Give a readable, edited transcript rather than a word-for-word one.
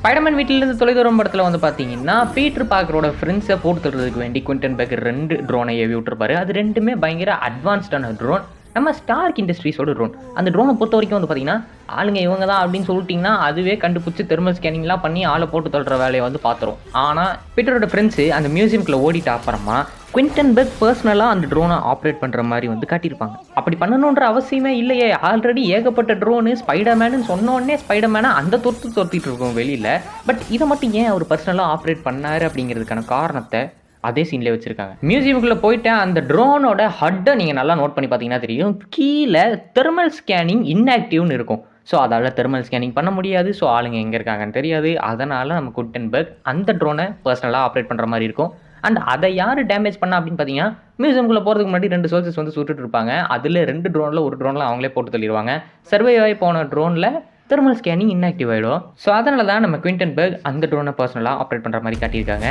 Spiderman வீட்டிலிருந்து தொலைதூரம் படத்தில் வந்து பார்த்தீங்கன்னா பீட்டர் பார்க்கரோட ஃப்ரெண்ட்ஸை போட்டு தருறதுக்கு வேண்டி குவிண்டன் பெக் 2 ட்ரோனை ஏவி விட்டுருப்பாரு. அது 2மே பயங்கர அட்வான்ஸ்டான ட்ரோன். நம்ம ஸ்டார்க் இண்டஸ்ட்ரீஸோட ட்ரோன். அந்த ட்ரோனை பொறுத்த வரைக்கும் வந்து பார்த்தீங்கன்னா ஆளுங்க இவங்க தான் அப்படின்னு சொல்லிட்டிங்கன்னா அதுவே கண்டுபிடிச்சி தெர்மல் ஸ்கேனிங்லாம் பண்ணி ஆளை போட்டு தள்ளுற வேலையை வந்து பார்த்துரும். ஆனால் பீட்டரோட ஃப்ரெண்ட்ஸு அந்த மியூசியம்குள்ளே ஓடிட்ட அப்புறமா குவிண்டன் பெக் பர்சனலாக அந்த ட்ரோனை ஆப்ரேட் பண்ணுற மாதிரி வந்து காட்டியிருப்பாங்க. அப்படி பண்ணணுன்ற அவசியமே இல்லையே. ஆல்ரெடி ஏகப்பட்ட ட்ரோனு ஸ்பைடர்மேனு சொன்னோடனே ஸ்பைடர்மேனை அந்த தொத்திட்டு இருக்கோம் வெளியில். பட் இதை மட்டும் ஏன் அவர் பர்சனலாக ஆப்ரேட் பண்ணார் அப்படிங்கிறதுக்கான காரணத்தை அதே சீன்லேயே வச்சுருக்காங்க. மியூசியமுக்குள்ளே போயிட்டு அந்த ட்ரோனோட ஹட்டை நீங்கள் நல்லா நோட் பண்ணி பார்த்தீங்கன்னா தெரியும். கீழே தெர்மல் ஸ்கேனிங் இன்ஆக்டிவ்னு இருக்கும். ஸோ அதால் தெர்மல் ஸ்கேனிங் பண்ண முடியாது. ஸோ ஆளுங்க எங்கே இருக்காங்கன்னு தெரியாது. அதனால் நம்ம குவிண்டன் பெக் அந்த ட்ரோனை பர்சனலாக ஆப்ரேட் பண்ணுற மாதிரி இருக்கும். அண்ட் அதை யார் டேமேஜ் பண்ணா அப்படின்னு பார்த்தீங்கன்னா மியூசியம்குள்ளே போகிறதுக்கு முன்னாடி 2 சோல்ஜர்ஸ் வந்து சுட்டுட்டு இருப்பாங்க. அதில் 2 ட்ரோனில் ஒரு ட்ரோனில் அவங்களே போட்டு தள்ளிடுவாங்க. சர்வைவ் ஆகி போன ட்ரோனில் தெர்மல் ஸ்கேனிங் இன்ஆக்டிவ் ஆகிடும். ஸோ அதனால தான் நம்ம குவிண்டன் பெக் அந்த ட்ரோனை பர்சனலாக ஆப்ரேட் பண்ணுற மாதிரி காட்டியிருக்காங்க.